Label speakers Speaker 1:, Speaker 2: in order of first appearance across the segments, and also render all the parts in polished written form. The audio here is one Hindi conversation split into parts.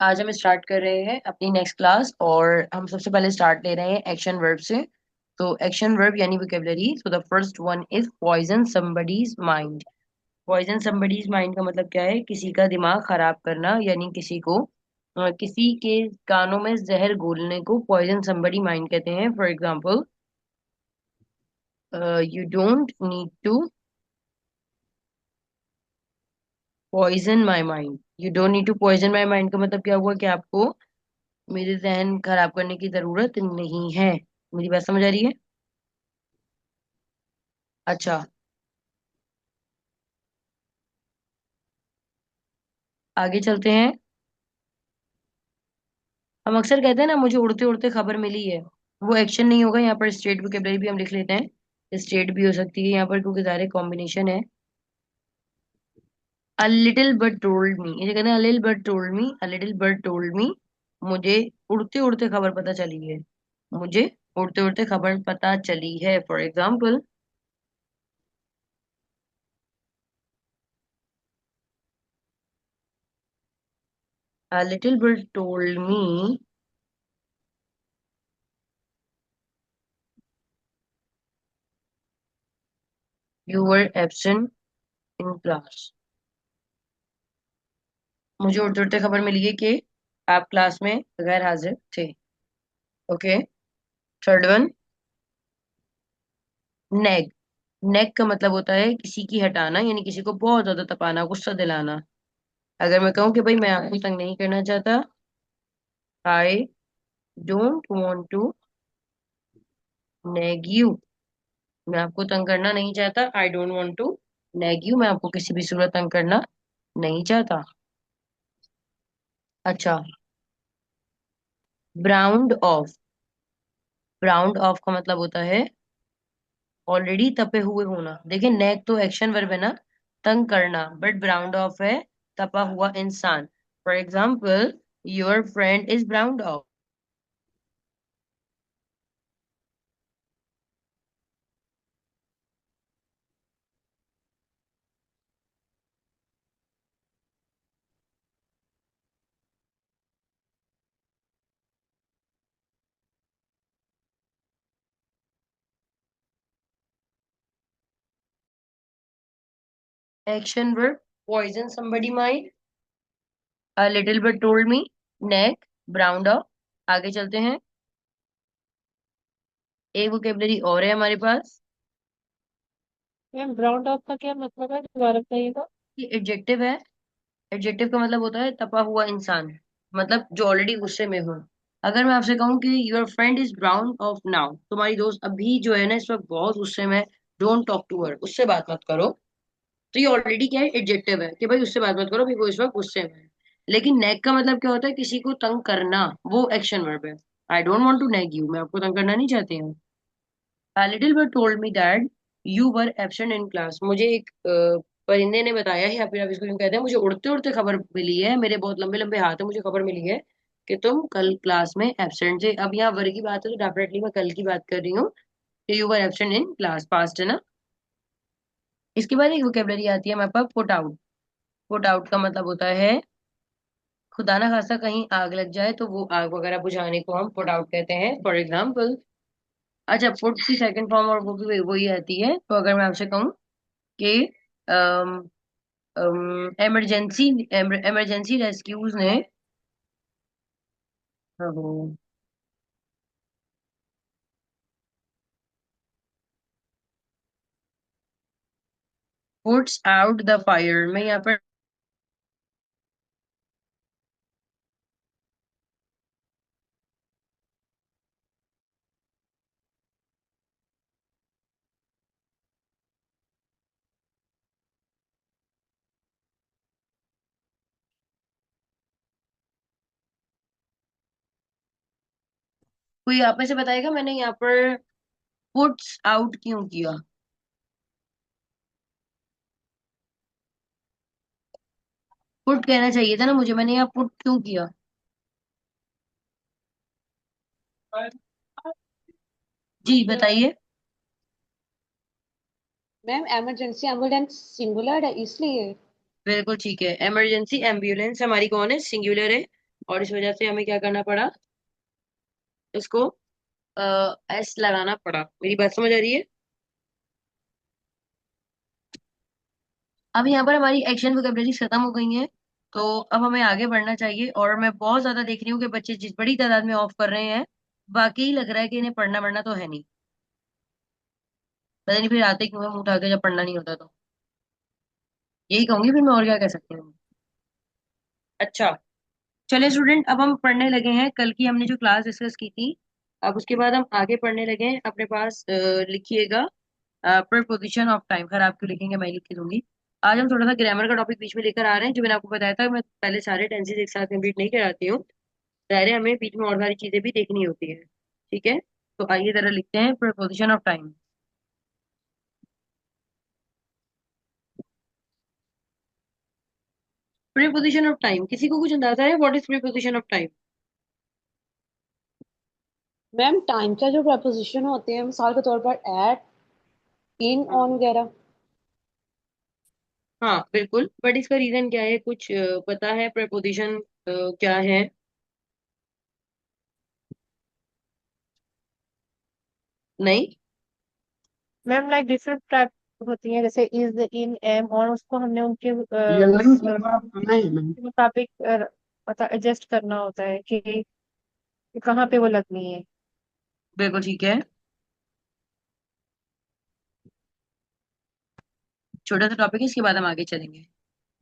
Speaker 1: आज हम स्टार्ट कर रहे हैं अपनी नेक्स्ट क्लास। और हम सबसे पहले स्टार्ट ले रहे हैं एक्शन वर्ब से। तो एक्शन वर्ब यानी vocabulary. So the first one is poison somebody's mind. Poison somebody's mind का मतलब क्या है? किसी का दिमाग खराब करना, यानी किसी को किसी के कानों में जहर घोलने को पॉइजन समबडी माइंड कहते हैं। For example, you don't need to poison my mind. You don't need to poison my mind का मतलब क्या हुआ कि आपको मेरे जहन खराब करने की जरूरत नहीं है। मेरी बात समझ आ रही है? अच्छा, आगे चलते हैं। हम अक्सर कहते हैं ना, मुझे उड़ते उड़ते खबर मिली है। वो एक्शन नहीं होगा यहाँ पर। स्टेट वोकेबलरी भी हम लिख लेते हैं। स्टेट भी हो सकती है यहाँ पर, क्योंकि सारे कॉम्बिनेशन है। A little bird told me, ये कहते हैं, a little bird told me, a little bird told me. मुझे उड़ते उड़ते खबर पता चली है। मुझे उड़ते उड़ते खबर पता चली है। For example, a little bird told me you were absent in class. मुझे उड़ते उड़ते खबर मिली है कि आप क्लास में गैर हाजिर थे। ओके। थर्ड वन, नेग। नेग का मतलब होता है किसी की हटाना, यानी किसी को बहुत ज्यादा तपाना, गुस्सा दिलाना। अगर मैं कहूँ कि भाई मैं आपको तंग नहीं करना चाहता, I don't want to nag you. मैं आपको तंग करना नहीं चाहता, I don't want to nag you. मैं आपको किसी भी सूरत तंग करना नहीं चाहता। अच्छा, ब्राउंड ऑफ। ब्राउंड ऑफ का मतलब होता है ऑलरेडी तपे हुए होना। देखिए, नेक तो एक्शन वर्ब है ना, तंग करना, बट ब्राउंड ऑफ है तपा हुआ इंसान। For example, your friend is browned off. Action verb, poison somebody mind, a little but told me, neck, browned off. आगे चलते हैं। एक वोकेबलरी और है हमारे पास।
Speaker 2: मैम ब्राउन डॉग का क्या मतलब है, दोबारा बताइएगा।
Speaker 1: ये एडजेक्टिव है। एडजेक्टिव का मतलब होता है तपा हुआ इंसान, मतलब जो ऑलरेडी गुस्से में हो। अगर मैं आपसे कहूँ कि your friend is brown of now, तुम्हारी दोस्त अभी जो है ना इस वक्त बहुत गुस्से में, डोंट टॉक टू हर, उससे बात मत करो। तो ये ऑलरेडी क्या है? एडजेक्टिव है कि भाई उससे बात मत करो, भाई वो इस वक्त गुस्से में है। लेकिन नेक का मतलब क्या होता है? किसी को तंग करना। वो एक्शन वर्ब है। I don't want to nag you, मैं आपको तंग करना नहीं चाहती हूँ। A little bird told me that you were absent in class। मुझे एक परिंदे ने बताया है, या फिर आप इसको यूं कहते हैं, मुझे उड़ते उड़ते खबर मिली है, मेरे बहुत लंबे लंबे हाथ है, मुझे खबर मिली है कि तुम कल क्लास में एब्सेंट थे। अब यहाँ वर्ग की बात है तो डेफिनेटली मैं कल की बात कर रही हूँ कि you were absent in class, past है ना। इसके बाद एक वोकेबलरी आती है हमारे पास, पुट आउट। पुट आउट का मतलब होता है खुदा ना खास्ता कहीं आग लग जाए तो वो आग वगैरह बुझाने को हम पुट आउट कहते हैं। फॉर एग्जाम्पल, अच्छा, पुट की सेकंड फॉर्म और वो भी वही आती है। तो अगर मैं आपसे कहूँ कि इमरजेंसी इमरजेंसी रेस्क्यूज ने पुट्स आउट द फायर, मैं यहाँ पर कोई आप में से बताएगा मैंने यहाँ पर पुट्स आउट क्यों किया? पुट कहना चाहिए था ना मुझे, मैंने यहाँ पुट क्यों किया? जी बताइए।
Speaker 2: मैम इमरजेंसी एम्बुलेंस सिंगुलर है इसलिए।
Speaker 1: बिल्कुल ठीक है, इमरजेंसी एम्बुलेंस हमारी कौन है? सिंगुलर है। और इस वजह से हमें क्या करना पड़ा, इसको एस लगाना पड़ा। मेरी बात समझ आ रही है? अब यहाँ पर हमारी एक्शन वोकेबलरी खत्म हो गई है, तो अब हमें आगे बढ़ना चाहिए। और मैं बहुत ज्यादा देख रही हूँ कि बच्चे जिस बड़ी तादाद में ऑफ कर रहे हैं, बाकी लग रहा है कि इन्हें पढ़ना वढ़ना तो है नहीं। पता नहीं फिर आते क्यों है मुंह उठा के जब पढ़ना नहीं होता तो। यही कहूंगी, फिर मैं और क्या कह सकती हूँ। अच्छा, चलिए स्टूडेंट, अब हम पढ़ने लगे हैं कल की हमने जो क्लास डिस्कस की थी। अब उसके बाद हम आगे पढ़ने लगे हैं। अपने पास लिखिएगा प्रपोजिशन ऑफ टाइम। खैर आप क्यों लिखेंगे, मैं लिख के दूंगी। आज हम थोड़ा सा ग्रामर का टॉपिक बीच में लेकर आ रहे हैं। जो मैंने आपको बताया था, मैं पहले सारे टेंसेस एक साथ कंप्लीट नहीं कराती हूँ। ज़ाहिर है हमें बीच में और सारी चीजें भी देखनी होती है। ठीक है, तो आइए जरा लिखते हैं preposition of time. Preposition of time, किसी को कुछ अंदाजा है what is preposition of time?
Speaker 2: Ma'am time का जो प्रपोजिशन होते हैं मिसाल के तौर पर एट, इन, ऑन वगैरह।
Speaker 1: हाँ बिल्कुल, बट इसका रीजन क्या है, कुछ पता है प्रपोजिशन क्या है? नहीं।
Speaker 2: मैम लाइक डिफरेंट टाइप होती हैं, जैसे इज, इन, एम, ऑन, उसको हमने उनके
Speaker 3: ये लिंक नहीं नहीं।
Speaker 2: मुताबिक पता एडजस्ट करना होता है कि कहाँ पे वो लगनी है।
Speaker 1: बिल्कुल ठीक है। छोटा सा टॉपिक है, इसके बाद हम आगे चलेंगे।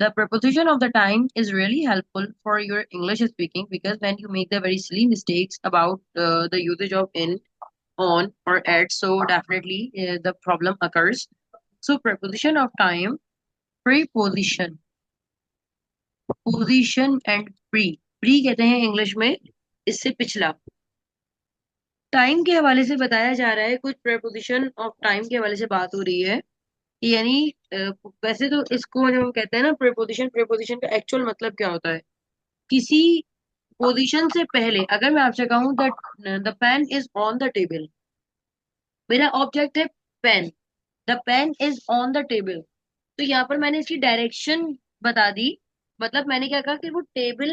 Speaker 1: The preposition of the time is really helpful for your English speaking because when you make the very silly mistakes about the usage of in, on, or at, so definitely the problem occurs. So preposition of time, preposition, position and pre कहते हैं इंग्लिश में इससे पिछला। टाइम के हवाले से बताया जा रहा है, कुछ preposition ऑफ टाइम के हवाले से बात हो रही है। यानी वैसे तो इसको जब हम कहते हैं ना प्रीपोजिशन, प्रीपोजिशन का एक्चुअल मतलब क्या होता है? किसी पोजीशन से पहले, अगर मैं आपसे कहूं that the pen is on the table, मेरा ऑब्जेक्ट है pen, the pen is on the table, तो यहाँ पर मैंने इसकी डायरेक्शन बता दी। मतलब मैंने क्या कहा कि वो टेबल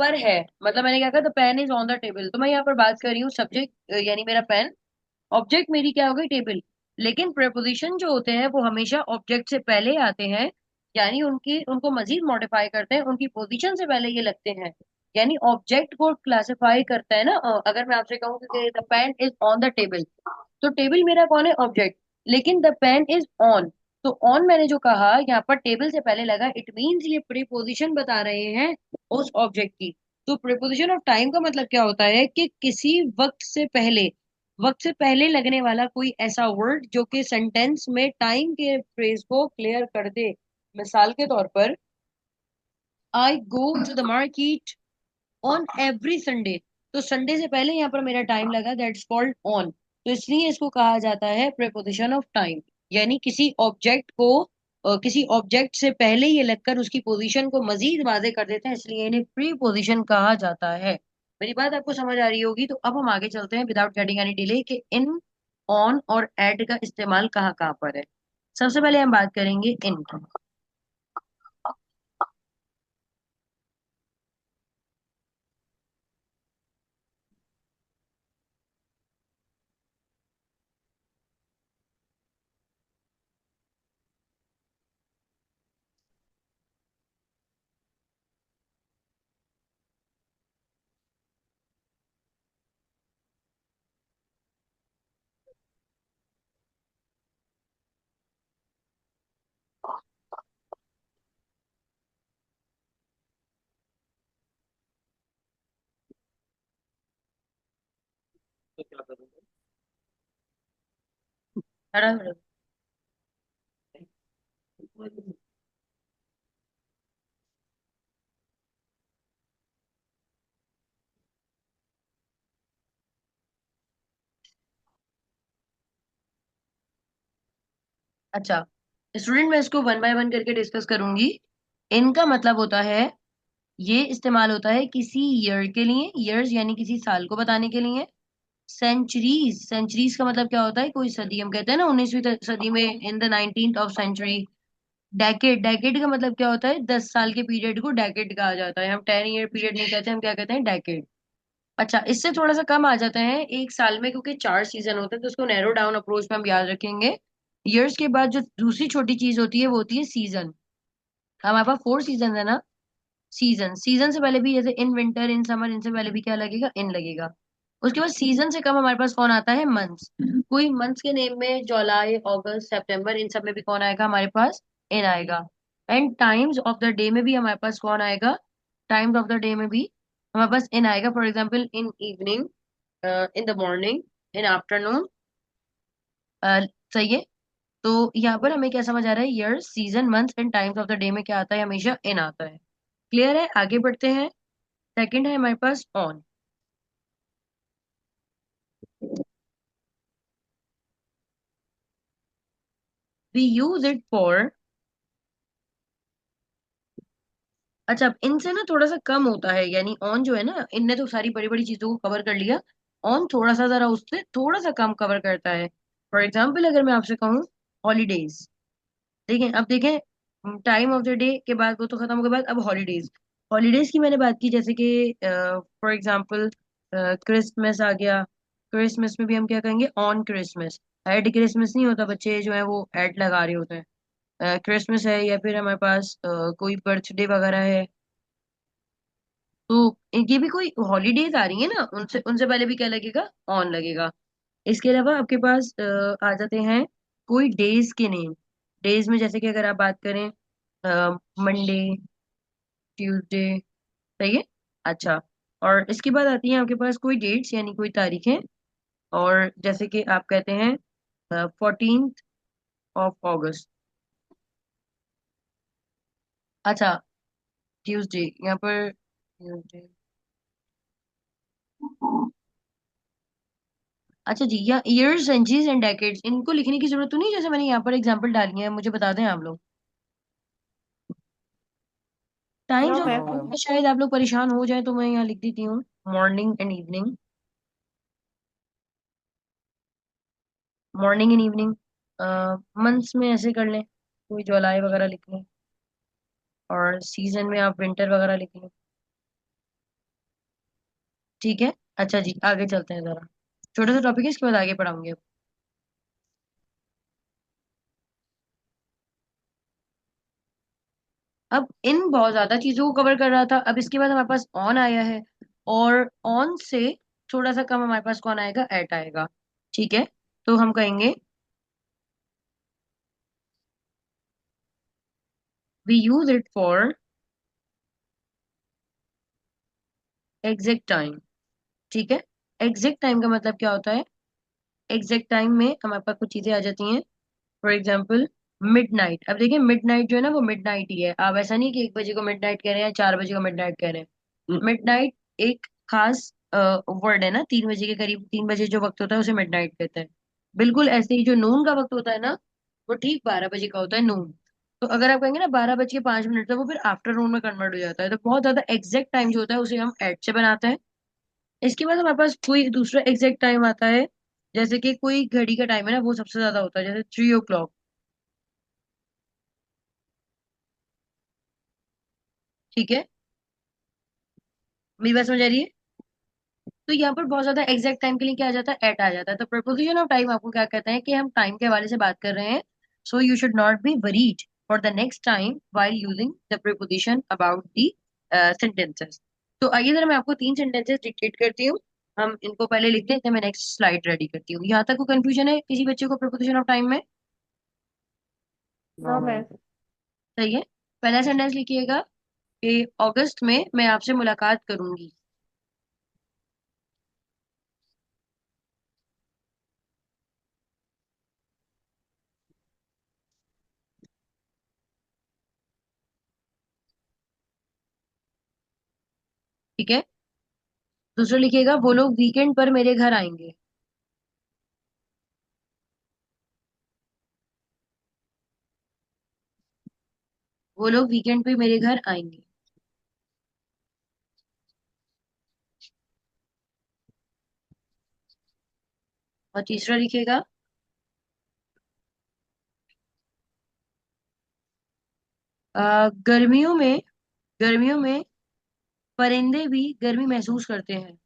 Speaker 1: पर है। मतलब मैंने क्या कहा, the pen is on the table, तो मैं यहाँ पर बात कर रही हूँ सब्जेक्ट यानी मेरा पेन, ऑब्जेक्ट मेरी क्या हो गई, टेबल। लेकिन प्रेपोजिशन जो होते हैं वो हमेशा ऑब्जेक्ट से पहले आते हैं, यानी उनकी उनको मजीद मॉडिफाई करते हैं, उनकी पोजीशन से पहले ये लगते हैं। यानी ऑब्जेक्ट को क्लासिफाई करता है ना। अगर मैं आपसे कहूँ कि the pen is on the table, तो टेबल मेरा कौन है, ऑब्जेक्ट। लेकिन द पेन इज ऑन, तो ऑन मैंने जो कहा यहाँ पर टेबल से पहले लगा, इट मीन्स ये प्रीपोजिशन बता रहे हैं उस ऑब्जेक्ट की। तो प्रीपोजिशन ऑफ टाइम का मतलब क्या होता है कि किसी वक्त से पहले, वक्त से पहले लगने वाला कोई ऐसा वर्ड जो कि सेंटेंस में टाइम के फ्रेज को क्लियर कर दे। मिसाल के तौर पर, I go to the market on every Sunday, तो संडे से पहले यहाँ पर मेरा टाइम लगा, दैट्स कॉल्ड ऑन। तो इसलिए इसको कहा जाता है प्रीपोजिशन ऑफ टाइम। यानी किसी ऑब्जेक्ट को किसी ऑब्जेक्ट से पहले ये लगकर उसकी पोजीशन को मजीद वाजे कर देते हैं, इसलिए इन्हें प्री पोजिशन कहा जाता है। मेरी बात आपको समझ आ रही होगी, तो अब हम आगे चलते हैं विदाउट गेटिंग एनी डिले कि इन, ऑन और एट का इस्तेमाल कहाँ कहाँ पर है। सबसे पहले हम बात करेंगे इन की। अच्छा स्टूडेंट, मैं इसको वन बाय वन करके डिस्कस करूंगी। इनका मतलब होता है, ये इस्तेमाल होता है किसी ईयर के लिए, ईयर्स यानी किसी साल को बताने के लिए। सेंचुरीज, सेंचुरीज का मतलब क्या होता है, कोई सदी, हम कहते हैं ना 19वीं सदी में, in the 19th of century, decade, decade का मतलब क्या होता है? 10 साल के पीरियड को डेकेड कहा जाता है। हम 10 ईयर पीरियड नहीं कहते, हम क्या कहते हैं? डेकेड। अच्छा, इससे थोड़ा सा कम आ जाता है एक साल में, क्योंकि 4 सीजन होते हैं, तो उसको नैरो डाउन अप्रोच में हम याद रखेंगे। ईयर्स के बाद जो दूसरी छोटी चीज होती है वो होती है सीजन। हमारे पास 4 सीजन है ना। सीजन, सीजन से पहले भी जैसे इन विंटर, इन समर, इनसे पहले भी क्या लगेगा? इन लगेगा। उसके बाद सीजन से कम हमारे पास कौन आता है? मंथ्स। कोई मंथ्स के नेम में जुलाई, अगस्त, सितंबर, इन सब में भी कौन आएगा हमारे पास? इन आएगा। And times of the day में भी हमारे पास कौन आएगा? टाइम्स ऑफ द डे में भी हमारे पास इन आएगा। For example, in evening, in the morning, in afternoon. सही है। तो यहाँ पर हमें क्या समझ आ रहा है? Year, season, month and times of the day में क्या आता है? हमेशा इन आता है। क्लियर है? आगे बढ़ते हैं। सेकंड है हमारे पास on. We use it for. अच्छा, अब इनसे ना थोड़ा सा कम होता है, यानी ऑन जो है ना, इनने तो सारी बड़ी बड़ी चीजों को कवर कर लिया। ऑन थोड़ा सा, जरा उससे थोड़ा सा कम कवर करता है। फॉर एग्जाम्पल, अगर मैं आपसे कहूँ हॉलीडेज, देखें अब देखें, टाइम ऑफ द डे के बाद वो तो खत्म हो गया, बाद अब हॉलीडेज। हॉलीडेज की मैंने बात की, जैसे कि फॉर एग्जाम्पल क्रिसमस आ गया। क्रिसमस में भी हम क्या कहेंगे? On Christmas. एट क्रिसमस नहीं होता, बच्चे जो है वो एट लगा रहे होते हैं। क्रिसमस है, या फिर हमारे पास कोई बर्थडे वगैरह है, तो इनकी भी कोई हॉलीडेज आ रही है ना, उनसे उनसे पहले भी क्या लगेगा? ऑन लगेगा। इसके अलावा आपके पास आ जाते हैं कोई डेज के नेम। डेज में जैसे कि अगर आप बात करें, मंडे, ट्यूसडे। सही है। अच्छा, और इसके बाद आती है आपके पास कोई डेट्स, यानी कोई तारीखें। और जैसे कि आप कहते हैं 14th ऑफ अगस्त। अच्छा, ट्यूसडे यहाँ पर, ट्यूसडे। अच्छा जी, या ईयर्स, सेंचुरीज एंड डेकेड्स, इनको लिखने की जरूरत तो नहीं, जैसे मैंने यहाँ पर एग्जांपल डाली है, मुझे बता दें आप लोग। Times
Speaker 2: no
Speaker 1: of
Speaker 2: ma'am.
Speaker 1: शायद आप लोग परेशान हो जाए, तो मैं यहाँ लिख देती हूँ morning and evening. Morning and evening. Months में ऐसे कर लें, कोई जुलाई वगैरह लिख लें। और सीजन में आप विंटर वगैरह लिख लें। ठीक है। अच्छा जी, आगे चलते हैं जरा। छोटा सा टॉपिक है, इसके बाद आगे पढ़ाऊंगी अब। अब इन बहुत ज्यादा चीजों को कवर कर रहा था, अब इसके बाद हमारे पास ऑन आया है। और ऑन से थोड़ा सा कम हमारे पास कौन आएगा? एट आएगा। ठीक है। तो हम कहेंगे we use it for exact time. ठीक है। एग्जैक्ट टाइम का मतलब क्या होता है? एग्जैक्ट टाइम में हमारे पास कुछ चीजें आ जाती हैं। For example, mid night. अब देखिए, मिड नाइट जो है ना, वो मिड नाइट ही है। अब ऐसा नहीं कि 1 बजे को मिड नाइट कह रहे हैं, 4 बजे को मिड नाइट कह रहे हैं। मिड नाइट एक खास वर्ड है ना, 3 बजे के करीब, 3 बजे जो वक्त होता है उसे मिड नाइट कहते हैं। बिल्कुल ऐसे ही जो नून का वक्त होता है ना, वो ठीक 12 बजे का होता है, नून। तो अगर आप कहेंगे ना 12 बज के 5 मिनट, तो वो फिर आफ्टरनून में कन्वर्ट हो जाता है। तो बहुत ज्यादा एग्जैक्ट टाइम जो होता है उसे हम एट से बनाते हैं। इसके बाद हमारे पास कोई दूसरा एग्जैक्ट टाइम आता है, जैसे कि कोई घड़ी का टाइम है ना, वो सबसे ज्यादा होता है, जैसे 3 o'clock। ठीक है। मेरी बात समझ आ रही है? तो यहाँ पर बहुत ज्यादा एग्जैक्ट टाइम के लिए क्या आ जाता है? एट आ जाता है। तो प्रपोजिशन ऑफ टाइम आपको क्या कहते हैं? कि हम टाइम के हवाले से बात कर रहे हैं। So you should not be worried for the next time while using the preposition about the sentences. तो आइए जरा मैं आपको 3 सेंटेंसेस डिक्टेट करती हूँ। हम इनको पहले लिखते हैं, मैं नेक्स्ट स्लाइड रेडी करती हूँ। यहाँ तक को कंफ्यूजन है किसी बच्चे को प्रपोजिशन ऑफ टाइम में?
Speaker 2: No ma'am.
Speaker 1: सही है। पहला सेंटेंस लिखिएगा कि अगस्त में मैं आपसे मुलाकात करूंगी। ठीक है। दूसरा लिखिएगा, वो लोग वीकेंड पर मेरे घर आएंगे। वो लोग वीकेंड पे मेरे घर आएंगे। और तीसरा लिखिएगा, गर्मियों में परिंदे भी गर्मी महसूस करते हैं।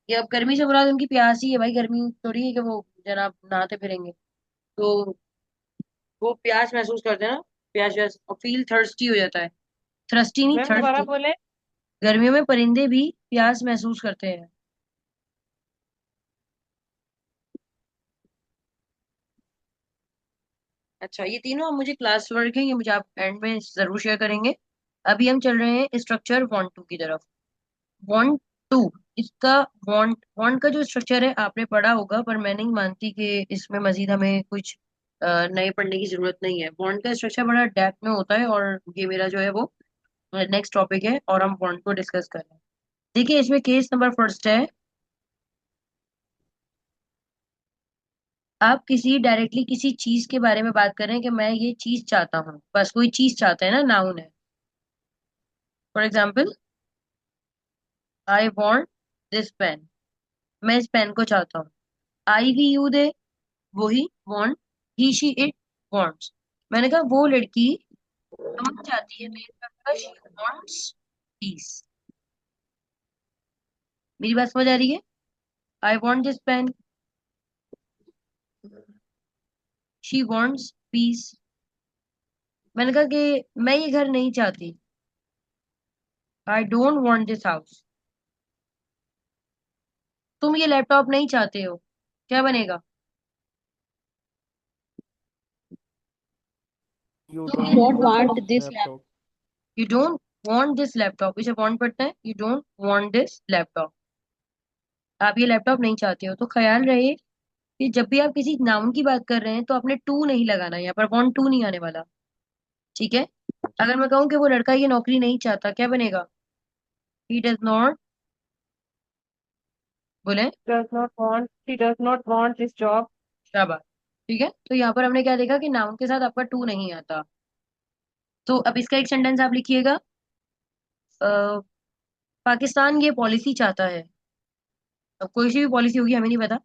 Speaker 1: ये अब गर्मी से मुराद उनकी प्यास ही है भाई, गर्मी थोड़ी है कि वो जनाब नहाते फिरेंगे। तो वो प्यास महसूस करते हैं ना, प्यास व्यास, और फील थर्स्टी हो जाता है। थर्स्टी नहीं,
Speaker 4: मैम दोबारा
Speaker 1: थर्स्टी।
Speaker 4: बोले।
Speaker 1: गर्मियों में परिंदे भी प्यास महसूस करते हैं। अच्छा, ये तीनों अब मुझे क्लास वर्क है, ये मुझे आप एंड में जरूर शेयर करेंगे। अभी हम चल रहे हैं स्ट्रक्चर वांट टू की तरफ। वांट टू, इसका वांट का जो स्ट्रक्चर है आपने पढ़ा होगा, पर मैं नहीं मानती कि इसमें मजीद हमें कुछ नए पढ़ने की जरूरत नहीं है। वांट का स्ट्रक्चर बड़ा डेप्थ में होता है, और ये मेरा जो है वो नेक्स्ट टॉपिक है, और हम वांट को डिस्कस कर रहे हैं। देखिए, इसमें केस नंबर फर्स्ट है। आप किसी डायरेक्टली किसी चीज के बारे में बात कर रहे हैं कि मैं ये चीज चाहता हूँ, बस कोई चीज चाहता है ना, नाउन है। For example, I want this pen. मैं इस पेन को चाहता हूँ। आई वी यू दे, वही want. He she it wants. मैंने कहा वो लड़की अमन चाहती है, तो ये कहा शी वॉन्ट्स पीस। मेरी बात समझ आ रही है? I want this pen, she wants peace. मैंने कहा कि मैं ये घर नहीं चाहती, I don't want this house. तुम ये लैपटॉप नहीं चाहते हो, क्या बनेगा?
Speaker 5: You
Speaker 1: तुम
Speaker 2: You
Speaker 1: ये
Speaker 5: don't
Speaker 2: don't
Speaker 5: want
Speaker 2: want
Speaker 5: this
Speaker 1: laptop,
Speaker 2: this
Speaker 5: laptop.
Speaker 1: You don't want this laptop, इसे वांट पढ़ते हैं, you don't want this laptop. आप ये लैपटॉप नहीं चाहते हो। तो ख्याल रहे कि जब भी आप किसी नाउन की बात कर रहे हैं तो आपने टू नहीं लगाना, यहाँ पर वांट टू नहीं आने वाला। ठीक है? अगर मैं कहूँ कि वो लड़का ये नौकरी नहीं चाहता, क्या बनेगा? ही डज नॉट, बोले।
Speaker 4: He does not want this job.
Speaker 1: शाबाश। ठीक है, तो यहाँ पर हमने क्या देखा कि नाउन के साथ आपका टू नहीं आता। तो अब इसका एक सेंटेंस आप लिखिएगा। अ, पाकिस्तान ये पॉलिसी चाहता है। अब कोई सी भी पॉलिसी होगी, हमें नहीं पता।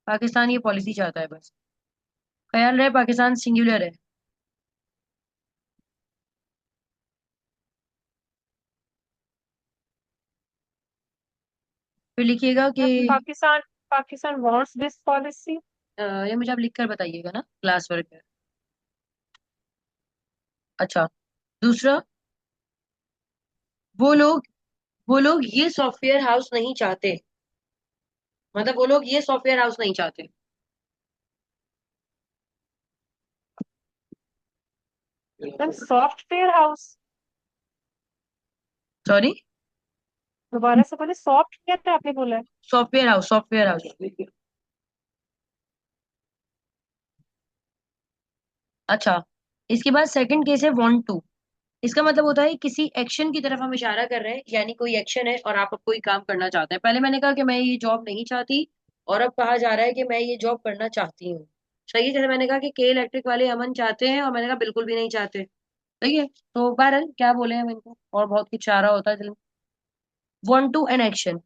Speaker 1: पाकिस्तान ये पॉलिसी चाहता है बस। ख्याल रहे पाकिस्तान सिंगुलर है। फिर लिखिएगा कि
Speaker 4: Pakistan Pakistan wants this policy.
Speaker 1: ये मुझे आप लिख कर बताइएगा ना, क्लास वर्क है। अच्छा, दूसरा, वो लोग वो लोग ये सॉफ्टवेयर हाउस नहीं चाहते। मतलब वो लोग ये सॉफ्टवेयर हाउस नहीं चाहते।
Speaker 4: Then software house.
Speaker 1: सॉरी,
Speaker 4: दोबारा से बोले, सॉफ्टवेयर आपने बोला है।
Speaker 1: Software house, software house. अच्छा, इसके बाद सेकंड केस है वांट टू। इसका मतलब होता है किसी एक्शन की तरफ हम इशारा कर रहे हैं, यानी कोई एक्शन है और आप अब कोई काम करना चाहते हैं। पहले मैंने कहा कि मैं ये जॉब नहीं चाहती, और अब कहा जा रहा है कि मैं ये जॉब करना चाहती हूँ। सही है? जैसे मैंने कहा कि के इलेक्ट्रिक वाले अमन चाहते हैं, और मैंने कहा बिल्कुल भी नहीं चाहते। सही है? तो बहरहाल क्या बोले हम इनको, और बहुत कुछ चाह रहा होता है दिल में। Want to an action.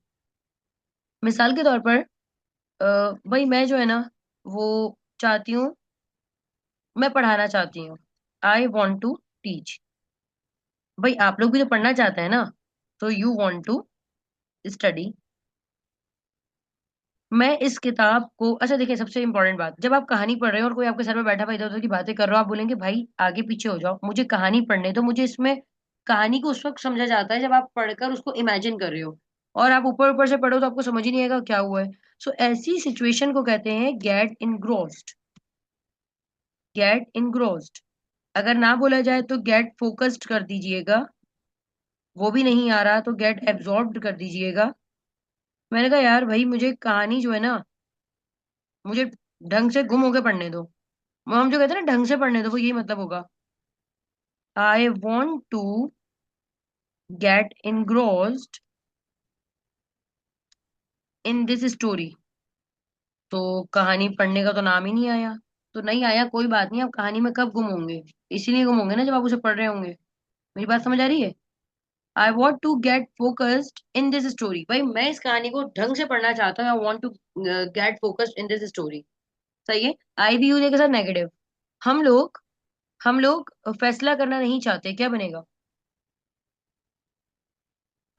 Speaker 1: मिसाल के तौर पर, भाई मैं जो है ना, वो चाहती हूँ, मैं पढ़ाना चाहती हूँ। I want to teach. भाई आप लोग भी तो पढ़ना चाहते हैं ना, तो यू वॉन्ट टू स्टडी। मैं इस किताब को, अच्छा देखिए, सबसे इंपॉर्टेंट बात, जब आप कहानी पढ़ रहे हो और कोई आपके सर में बैठा हुआ इधर उधर की बातें कर रहा हो, आप बोलेंगे भाई आगे पीछे हो जाओ, मुझे कहानी पढ़ने दो। मुझे इसमें कहानी को उस वक्त समझा जाता है जब आप पढ़कर उसको इमेजिन कर रहे हो, और आप ऊपर ऊपर से पढ़ो तो आपको समझ ही नहीं आएगा क्या हुआ है। सो ऐसी सिचुएशन को कहते हैं गेट इनग्रोस्ड। गेट इनग्रोस्ड। अगर ना बोला जाए तो गेट फोकस्ड कर दीजिएगा। वो भी नहीं आ रहा तो गेट एब्जॉर्ब्ड कर दीजिएगा। मैंने कहा यार भाई, मुझे कहानी जो है ना, मुझे ढंग से गुम होके पढ़ने दो। हम जो कहते हैं ना ढंग से पढ़ने दो, वो यही मतलब होगा। I want to get engrossed in this story. तो कहानी पढ़ने का तो नाम ही नहीं आया। तो नहीं आया, कोई बात नहीं। आप कहानी में कब गुम होंगे? इसीलिए गुम होंगे ना जब आप उसे पढ़ रहे होंगे। मेरी बात समझ आ रही है? I want to get focused in this story. भाई मैं इस कहानी को ढंग से पढ़ना चाहता हूँ। I want to get focused in this story. सही है? आई भी यूज के साथ नेगेटिव। हम लोग हम लोग फैसला करना नहीं चाहते, क्या बनेगा?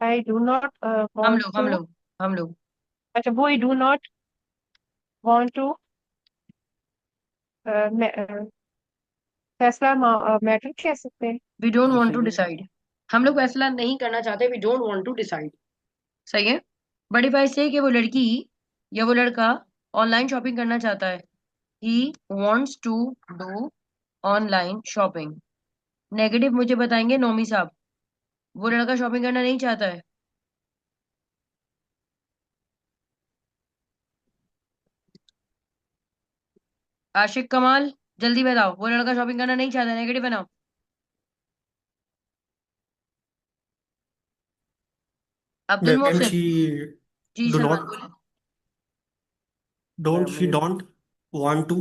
Speaker 4: आई डू नॉट
Speaker 1: हम
Speaker 4: वांट
Speaker 1: लोग हम
Speaker 4: टू।
Speaker 1: लोग हम लोग
Speaker 4: अच्छा, वो I do not want to फैसला मैटर कह सकते हैं।
Speaker 1: We don't want to decide. हम लोग फैसला नहीं करना चाहते, we don't want to decide. सही है। बट इफ आई से कि वो लड़की या वो लड़का ऑनलाइन शॉपिंग करना चाहता है, he wants to do online shopping. Negative मुझे बताएंगे नौमी साहब। वो लड़का शॉपिंग करना नहीं चाहता है। आशिक कमाल, जल्दी बताओ, वो लड़का शॉपिंग करना नहीं चाहता, नेगेटिव बनाओ। अब्दुल
Speaker 5: मैम
Speaker 1: मोहसिन।
Speaker 5: शी
Speaker 1: जी
Speaker 5: डू
Speaker 1: सलमान
Speaker 5: नॉट
Speaker 1: बोले।
Speaker 5: डोंट शी
Speaker 1: मुझे
Speaker 5: डोंट वांट टू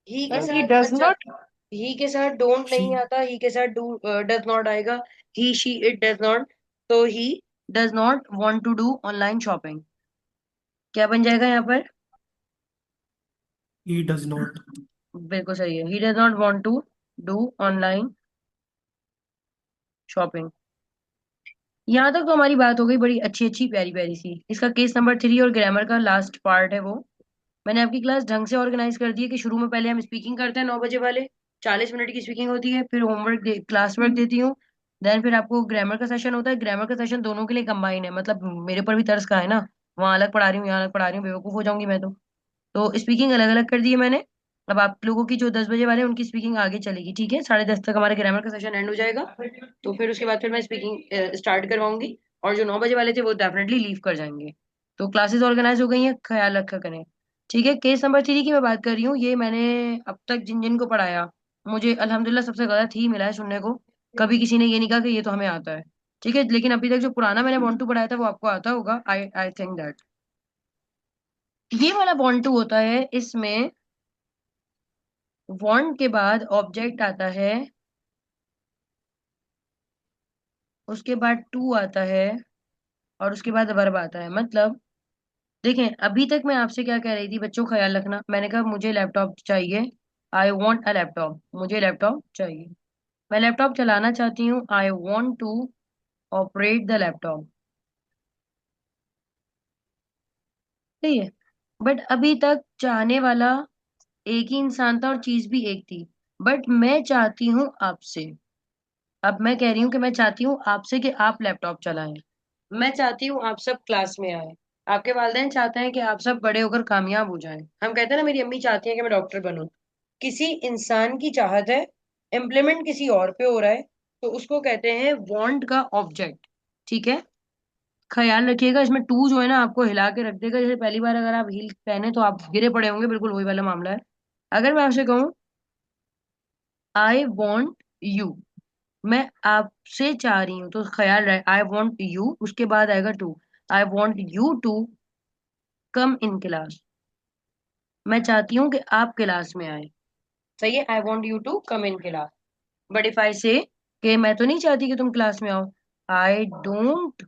Speaker 1: ही के
Speaker 4: मैम ही
Speaker 1: साथ,
Speaker 4: डज
Speaker 1: अच्छा,
Speaker 4: नॉट।
Speaker 1: ही के साथ डोंट
Speaker 5: शी
Speaker 1: नहीं आता, ही के साथ डू डज नॉट आएगा। He she it does not. तो he does not want to do online shopping. क्या बन जाएगा यहाँ पर?
Speaker 5: ही डज नॉट
Speaker 1: बिल्कुल सही है, he does not want to do online shopping. यहाँ तक तो हमारी बात हो गई बड़ी अच्छी अच्छी प्यारी प्यारी सी। इसका केस नंबर 3 और ग्रामर का लास्ट पार्ट है वो। मैंने आपकी क्लास ढंग से ऑर्गेनाइज कर दी है कि शुरू में पहले हम स्पीकिंग करते हैं 9 बजे वाले, 40 मिनट की स्पीकिंग होती है, फिर होमवर्क क्लास वर्क देती हूँ। देन फिर आपको ग्रामर का सेशन होता है। ग्रामर का सेशन दोनों के लिए कंबाइन है, मतलब मेरे ऊपर भी तर्स का है ना, वहाँ अलग पढ़ा रही हूँ, यहाँ अलग पढ़ा रही हूँ, बेवकूफ हो जाऊंगी मैं तो स्पीकिंग अलग अलग कर दी है मैंने। अब आप लोगों की जो 10 बजे वाले हैं, उनकी स्पीकिंग आगे चलेगी, ठीक है? 10:30 तक हमारे ग्रामर का सेशन एंड हो जाएगा। तो फिर उसके बाद फिर मैं स्पीकिंग स्टार्ट करवाऊंगी। और जो 9 बजे वाले थे वो डेफिनेटली लीव कर जाएंगे। तो क्लासेस ऑर्गेनाइज हो गई हैं, ख्याल रखा करें। ठीक है, केस नंबर 3 की मैं बात कर रही हूँ। ये मैंने अब तक जिन जिन को पढ़ाया, मुझे अल्हम्दुलिल्लाह सबसे गलत ही मिला है सुनने को। कभी किसी ने ये नहीं कहा कि ये तो हमें आता है। ठीक है, लेकिन अभी तक जो पुराना मैंने बॉन्ड टू पढ़ाया था वो आपको आता होगा, आई आई थिंक दैट। ये वाला बॉन्ड टू होता है, इसमें वांट के बाद ऑब्जेक्ट आता है, उसके बाद टू आता है, और उसके बाद वर्ब आता है। मतलब देखें, अभी तक मैं आपसे क्या कह रही थी बच्चों, ख्याल रखना, मैंने कहा मुझे लैपटॉप चाहिए, आई वॉन्ट अ लैपटॉप, मुझे लैपटॉप चाहिए, मैं लैपटॉप चलाना चाहती हूँ, I want to operate the laptop. सही है। बट अभी तक चाहने वाला एक ही इंसान था और चीज भी एक थी। बट मैं चाहती हूँ आपसे, अब मैं कह रही हूँ कि मैं चाहती हूँ आपसे कि आप लैपटॉप चलाएं। मैं चाहती हूँ आप सब क्लास में आए। आपके वालिदैन चाहते हैं कि आप सब बड़े होकर कामयाब हो जाएं। हम कहते हैं ना, मेरी अम्मी चाहती है कि मैं डॉक्टर बनूं। किसी इंसान की चाहत है, इम्प्लीमेंट किसी और पे हो रहा है, तो उसको कहते हैं वांट का ऑब्जेक्ट। ठीक है, ख्याल रखिएगा, इसमें टू जो है ना आपको हिला के रख देगा। जैसे पहली बार अगर आप हील पहने तो आप गिरे पड़े होंगे, बिल्कुल वही वाला मामला है। अगर मैं आपसे कहूँ आई वॉन्ट यू, मैं आपसे चाह रही हूँ, तो ख्याल रहे आई वॉन्ट यू, उसके बाद आएगा to. I want you to come in class, मैं चाहती हूँ कि आप क्लास में आए। सही है, I want you to come in class. But if I say कि मैं तो नहीं चाहती कि तुम क्लास में आओ, I don't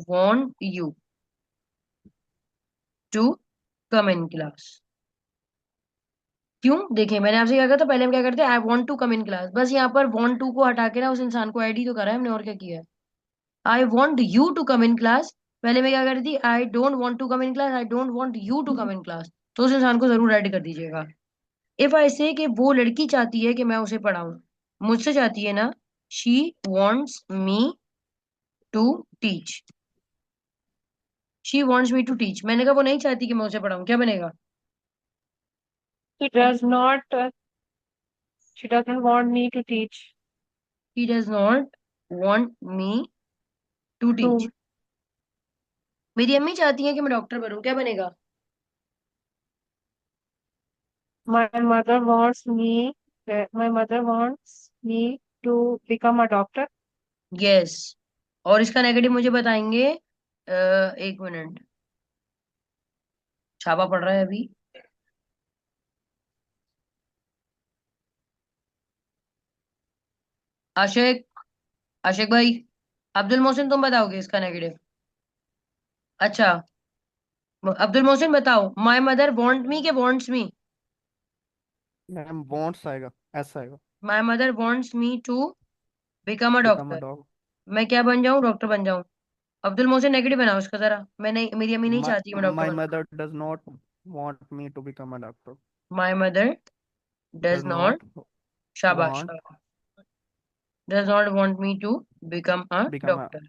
Speaker 1: want you to come in class. क्यों? देखिए, मैंने आपसे क्या कहा था, पहले हम क्या करते हैं, I want to come in class, बस यहाँ पर वॉन्ट टू को हटा के ना उस इंसान को आईडी तो करा है हमने, और क्या किया है? I want you to come in class, पहले मैं क्या करती थी, I don't want to come in class, I don't want you to come in class. तो उस इंसान को जरूर ऐड कर दीजिएगा। इफ आई से कि वो लड़की चाहती है कि मैं उसे पढ़ाऊं, मुझसे चाहती है ना, she wants me to teach, she wants me to teach, मैंने कहा वो नहीं चाहती कि मैं उसे पढ़ाऊं, क्या बनेगा?
Speaker 4: She does not. She doesn't want me to teach.
Speaker 1: She does not want me to teach.
Speaker 4: To
Speaker 1: मेरी अम्मी चाहती है कि मैं डॉक्टर बनूं, क्या बनेगा?
Speaker 4: my mother wants me. My mother wants me to become a doctor.
Speaker 1: Yes. और इसका नेगेटिव मुझे बताएंगे, 1 मिनट, छापा पड़ रहा है अभी। आशिक, आशिक भाई, अब्दुल मोहसिन तुम बताओगे इसका नेगेटिव। अच्छा, अब्दुल मोहसिन बताओ, माई मदर वॉन्ट मी के वॉन्ट्स मी?
Speaker 5: मैम वॉन्ट्स आएगा, एस आएगा।
Speaker 1: My mother wants me to become a
Speaker 5: become a
Speaker 1: doctor.
Speaker 5: Dog.
Speaker 1: मैं क्या बन जाऊं? डॉक्टर बन जाऊं। अब्दुल मोहसिन नेगेटिव बनाओ उसका जरा। मैं नहीं, मेरी अम्मी नहीं चाहती मैं डॉक्टर
Speaker 5: माई
Speaker 1: बनूं।
Speaker 5: Mother does not want me to become a doctor.
Speaker 1: My mother
Speaker 5: does
Speaker 1: does not,
Speaker 5: not
Speaker 1: शाबाश,
Speaker 5: want
Speaker 1: does not want me to become a
Speaker 5: become a
Speaker 1: doctor.